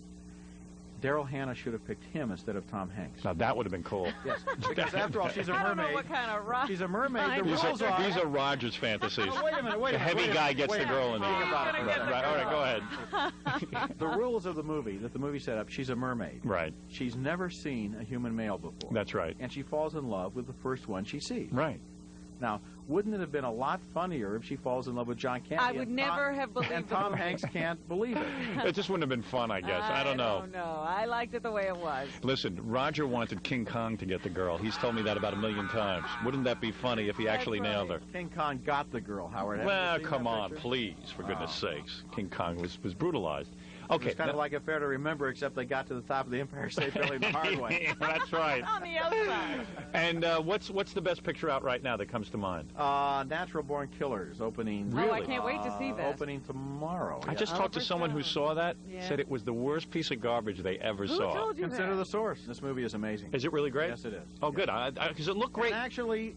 Speaker 3: Daryl Hannah should have picked him instead of Tom Hanks.
Speaker 1: Now that would have been cool.
Speaker 3: Yes, because after all, she's a
Speaker 2: I don't know
Speaker 3: mermaid.
Speaker 2: what kind of rock.
Speaker 3: She's a mermaid. The
Speaker 1: These
Speaker 3: rules are.
Speaker 1: these are Rogers' fantasies.
Speaker 3: Oh, wait a minute. Wait
Speaker 1: The
Speaker 3: a minute.
Speaker 1: heavy
Speaker 3: wait a
Speaker 1: guy
Speaker 3: minute,
Speaker 1: gets
Speaker 3: wait
Speaker 1: the
Speaker 3: a
Speaker 1: girl in
Speaker 3: minute.
Speaker 1: the
Speaker 3: Think about it.
Speaker 2: Gonna get the
Speaker 1: Right, all right, go ahead.
Speaker 3: The rules of the movie that the movie set up. She's a mermaid.
Speaker 1: Right,
Speaker 3: She's never seen a human male before.
Speaker 1: that's right.
Speaker 3: And she falls in love with the first one she sees.
Speaker 1: Right.
Speaker 3: Now, wouldn't it have been a lot funnier if she falls in love with John Candy?
Speaker 2: I would never have believed
Speaker 3: And
Speaker 2: it.
Speaker 3: Tom Hanks can't believe it.
Speaker 1: It just wouldn't have been fun, I guess. I don't know.
Speaker 2: I liked it the way it was.
Speaker 1: Listen, Roger wanted King Kong to get the girl. He's told me that about 1,000,000 times. Wouldn't that be funny if he actually nailed her?
Speaker 3: King Kong got the girl, Howard. Have
Speaker 1: Well,
Speaker 3: you seen
Speaker 1: come
Speaker 3: that
Speaker 1: on,
Speaker 3: picture?
Speaker 1: please, for goodness sakes. King Kong was brutalized. Okay.
Speaker 3: It's kind of like a Fair to Remember, except they got to the top of the Empire State Building the hard way.
Speaker 1: That's right.
Speaker 2: On the outside.
Speaker 1: And what's the best picture out right now that comes to mind?
Speaker 3: Natural Born Killers, opening.
Speaker 2: Oh, I can't wait to see this.
Speaker 3: Opening tomorrow.
Speaker 1: I just talked to someone who saw that, said it was the worst piece of garbage they ever saw.
Speaker 2: Who told you
Speaker 3: Consider
Speaker 2: that?
Speaker 3: the source. This movie is amazing.
Speaker 1: Is it really great?
Speaker 3: Yes, it is.
Speaker 1: Oh, good. Because it looked great.
Speaker 3: And actually,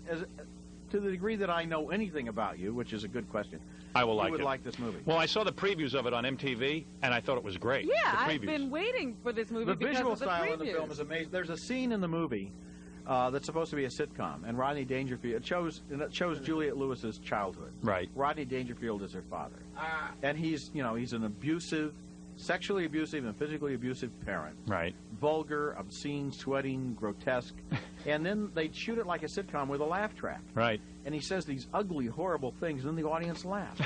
Speaker 3: to the degree that I know anything about you, which is a good question,
Speaker 1: I will like
Speaker 3: you would
Speaker 1: it.
Speaker 3: like this movie.
Speaker 1: Well, I saw the previews of it on MTV, and I thought it was great.
Speaker 2: Yeah,
Speaker 1: the
Speaker 2: I've
Speaker 1: previews.
Speaker 2: been waiting for this movie
Speaker 3: The
Speaker 2: because
Speaker 3: visual
Speaker 2: of the
Speaker 3: style in the
Speaker 2: previews.
Speaker 3: film is amazing. There's a scene in the movie that's supposed to be a sitcom, and Rodney Dangerfield, it shows Juliette Lewis's childhood.
Speaker 1: Right.
Speaker 3: Rodney Dangerfield is her father. And he's an abusive, sexually abusive and physically abusive parent.
Speaker 1: Right.
Speaker 3: Vulgar, obscene, sweating, grotesque. And then they shoot it like a sitcom with a laugh track.
Speaker 1: Right.
Speaker 3: And he says these ugly, horrible things, and then the audience laughs.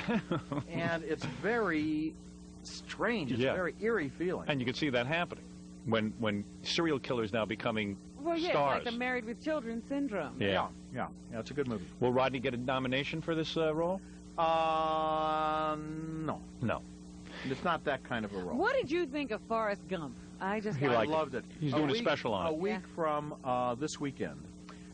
Speaker 3: And it's very strange. It's a very eerie feeling.
Speaker 1: And you can see that happening when serial killers now becoming
Speaker 2: Well, yeah,
Speaker 1: stars.
Speaker 2: it's like the Married with Children syndrome.
Speaker 1: Yeah.
Speaker 3: Yeah, it's a good movie.
Speaker 1: Will Rodney get a nomination for this role?
Speaker 3: No.
Speaker 1: No.
Speaker 3: It's not that kind of a role.
Speaker 2: What did you think of Forrest Gump? I just
Speaker 1: He
Speaker 3: I
Speaker 1: liked
Speaker 3: loved it.
Speaker 1: He's doing a special on it.
Speaker 3: A week from this weekend.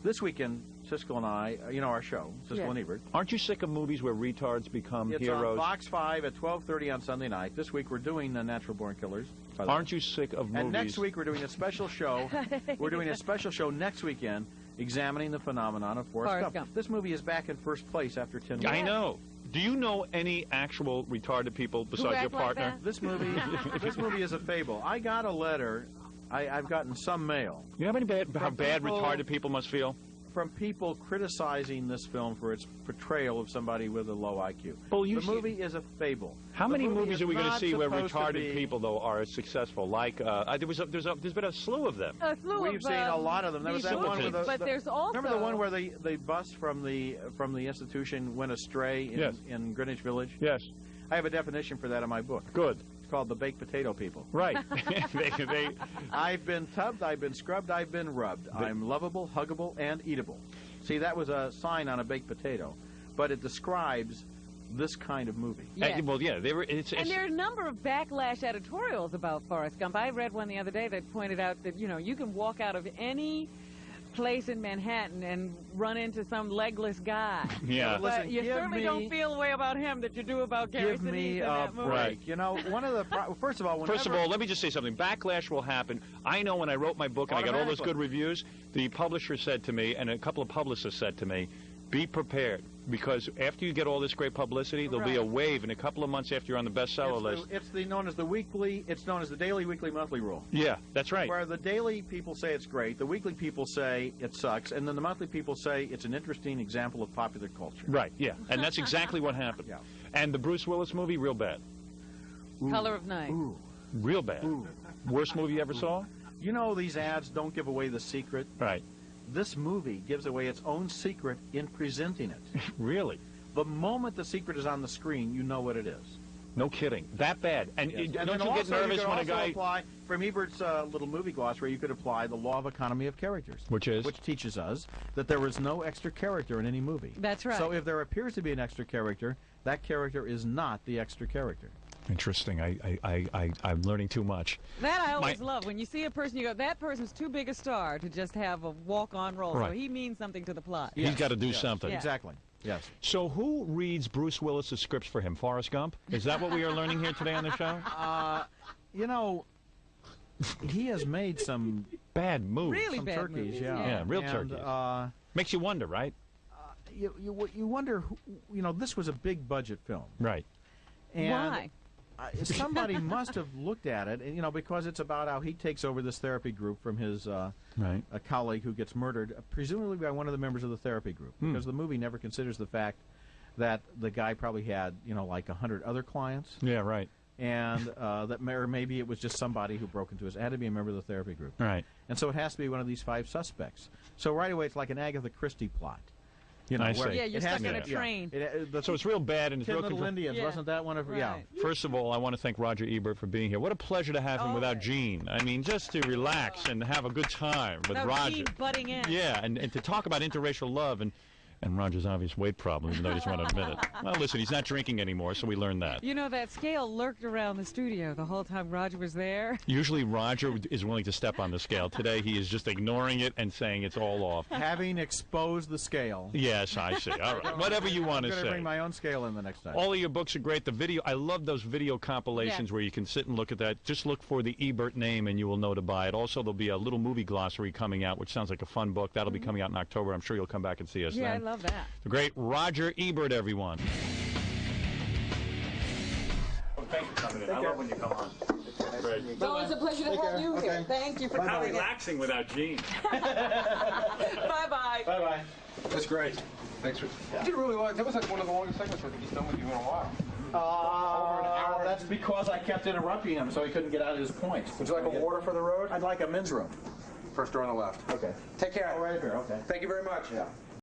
Speaker 3: This weekend, Siskel and I, our show, Siskel and Ebert.
Speaker 1: Aren't you sick of movies where retards become
Speaker 3: It's
Speaker 1: heroes?
Speaker 3: on Fox 5 at 12:30 on Sunday night. This week we're doing Natural Born Killers.
Speaker 1: Aren't you sick of movies?
Speaker 3: And next week we're doing a special show. We're doing a special show next weekend examining the phenomenon of Forrest Gump. This movie is back in first place after 10 weeks.
Speaker 1: I know. Do you know any actual retarded people besides your partner?
Speaker 2: Like
Speaker 3: This movie is a fable. I got a letter. I've gotten some mail.
Speaker 1: You have any how
Speaker 3: From
Speaker 1: bad
Speaker 3: people-
Speaker 1: retarded people must feel?
Speaker 3: From people criticizing this film for its portrayal of somebody with a low IQ.
Speaker 1: Well, you
Speaker 3: the movie is a fable.
Speaker 1: How
Speaker 3: The
Speaker 1: many
Speaker 3: movie
Speaker 1: movies
Speaker 3: is
Speaker 1: are we going to
Speaker 3: not
Speaker 1: see where
Speaker 3: supposed to
Speaker 1: retarded
Speaker 3: be-
Speaker 1: people though are successful? Like there's been a slew of them.
Speaker 2: A slew
Speaker 3: We've
Speaker 2: of,
Speaker 3: seen a lot of them. There was that
Speaker 2: visual
Speaker 3: one with
Speaker 2: things,
Speaker 3: the,
Speaker 2: but there's also
Speaker 3: remember the one where the bus from the institution went astray in Greenwich Village?
Speaker 1: Yes.
Speaker 3: I have a definition for that in my book.
Speaker 1: Good.
Speaker 3: It's called the baked potato people.
Speaker 1: Right.
Speaker 3: I've been tubbed, I've been scrubbed, I've been rubbed. I'm lovable, huggable, and eatable. See, that was a sign on a baked potato, but it describes this kind of movie.
Speaker 2: Yes.
Speaker 1: Well, yeah, they were.
Speaker 2: And there are a number of backlash editorials about Forrest Gump. I read one the other day that pointed out that, you can walk out of any place in Manhattan and run into some legless guy.
Speaker 1: Yeah.
Speaker 2: But
Speaker 3: Listen,
Speaker 2: you
Speaker 3: give
Speaker 2: certainly
Speaker 3: me-
Speaker 2: don't feel the way about him that you do about Gary
Speaker 3: Give me
Speaker 2: Sinise in
Speaker 3: a
Speaker 2: that movie.
Speaker 1: Right.
Speaker 3: break. One of the first of all,
Speaker 1: First of all, let me just say something. Backlash will happen. I know when I wrote my book and I got all those good reviews, the publisher said to me, and a couple of publicists said to me, be prepared. Because after you get all this great publicity, there'll be a wave in a couple of months after you're on the bestseller list.
Speaker 3: It's known as the daily, weekly, monthly rule.
Speaker 1: Yeah, that's right.
Speaker 3: Where the daily people say it's great, the weekly people say it sucks, and then the monthly people say it's an interesting example of popular culture.
Speaker 1: Right, yeah. And that's exactly what happened.
Speaker 3: Yeah.
Speaker 1: And the Bruce Willis movie, real bad.
Speaker 2: Color of Night.
Speaker 3: Ooh.
Speaker 1: Real bad.
Speaker 3: Ooh.
Speaker 1: Worst movie you ever saw?
Speaker 3: These ads don't give away the secret.
Speaker 1: Right.
Speaker 3: This movie gives away its own secret in presenting it.
Speaker 1: Really?
Speaker 3: The moment the secret is on the screen, you know what it is.
Speaker 1: No kidding. That bad. And,
Speaker 3: Yes.
Speaker 1: don't
Speaker 3: then
Speaker 1: you
Speaker 3: also,
Speaker 1: get nervous
Speaker 3: could
Speaker 1: when a
Speaker 3: also
Speaker 1: guy...
Speaker 3: apply, from Ebert's little movie glossary, you could apply the law of economy of characters.
Speaker 1: Which is?
Speaker 3: Which teaches us that there is no extra character in any movie.
Speaker 2: That's right.
Speaker 3: So if there appears to be an extra character, that character is not the extra character.
Speaker 1: Interesting. I'm learning too much.
Speaker 2: That I always love. When you see a person, you go, that person's too big a star to just have a walk-on role.
Speaker 1: Right.
Speaker 2: So he means something to the plot.
Speaker 3: Yes.
Speaker 1: He's got to do
Speaker 3: Yes.
Speaker 1: something.
Speaker 2: Yeah.
Speaker 3: Exactly. Yes.
Speaker 1: So who reads Bruce Willis's scripts for him? Forrest Gump? Is that what we are learning here today on the show?
Speaker 3: He has made some
Speaker 1: Bad moves.
Speaker 2: Really
Speaker 3: some
Speaker 2: bad
Speaker 3: turkeys,
Speaker 2: movies,
Speaker 3: yeah.
Speaker 1: Yeah, real
Speaker 3: And,
Speaker 1: turkeys. Makes you wonder, right?
Speaker 3: You wonder, this was a big budget film.
Speaker 1: Right.
Speaker 3: And
Speaker 2: Why?
Speaker 3: Somebody must have looked at it, and, because it's about how he takes over this therapy group from his
Speaker 1: Right.
Speaker 3: a colleague who gets murdered, presumably by one of the members of the therapy group, because the movie never considers the fact that the guy probably had, like 100 other clients,
Speaker 1: Yeah, right.
Speaker 3: and or maybe it was just somebody who broke into his. It had to be a member of the therapy group,
Speaker 1: Right.
Speaker 3: and so it has to be one of these 5 suspects. So right away, it's like an Agatha Christie plot. You know,
Speaker 1: I see.
Speaker 3: where
Speaker 2: Yeah, you're
Speaker 3: it
Speaker 2: stuck
Speaker 3: has
Speaker 2: in
Speaker 3: to-
Speaker 2: a train.
Speaker 1: So it's real bad and it's
Speaker 3: Ten
Speaker 1: real
Speaker 3: Little Indians,
Speaker 2: Yeah.
Speaker 3: wasn't that one of? Yeah.
Speaker 2: Right.
Speaker 1: First of all, I want to thank Roger Ebert for being here. What a pleasure to have him without
Speaker 2: Always.
Speaker 1: Gene. I mean, just to relax and have a good time with
Speaker 2: Without
Speaker 1: Roger.
Speaker 2: Gene butting in.
Speaker 1: Yeah, and to talk about interracial love and Roger's obvious weight problem, even though he doesn't want to admit it. Well, listen, he's not drinking anymore, so we learned that.
Speaker 2: You know, that scale lurked around the studio the whole time Roger was there.
Speaker 1: Usually Roger is willing to step on the scale. Today he is just ignoring it and saying it's all off.
Speaker 3: Having exposed the scale.
Speaker 1: Yes, I see. All right. Whatever you want
Speaker 3: I'm
Speaker 1: to
Speaker 3: going to bring
Speaker 1: say.
Speaker 3: my own scale in the next time.
Speaker 1: All of your books are great. The video, I love those video compilations
Speaker 2: Yes.
Speaker 1: where you can sit and look at that. Just look for the Ebert name and you will know to buy it. Also, there'll be a little movie glossary coming out, which sounds like a fun book. That'll be coming out in October. I'm sure you'll come back and see us
Speaker 2: Yeah, I
Speaker 1: then.
Speaker 2: love that.
Speaker 1: The great Roger Ebert, everyone. Thanks for coming in. I love when you come on. Great.
Speaker 2: It's always a pleasure to have you here. Thank you for
Speaker 1: How
Speaker 2: coming in.
Speaker 1: relaxing without Gene.
Speaker 2: Bye-bye.
Speaker 3: Bye-bye.
Speaker 4: That's great. Thanks for. You did really long. That was like one of the longest segments I think he's done with you in a while.
Speaker 3: That's because I kept interrupting him, so he couldn't get out his points.
Speaker 4: Would you like a water for the road?
Speaker 3: I'd like a men's room.
Speaker 4: First door on the left.
Speaker 3: Okay.
Speaker 4: Take care.
Speaker 3: Oh, right here. Okay.
Speaker 4: Thank you very much.
Speaker 3: Yeah.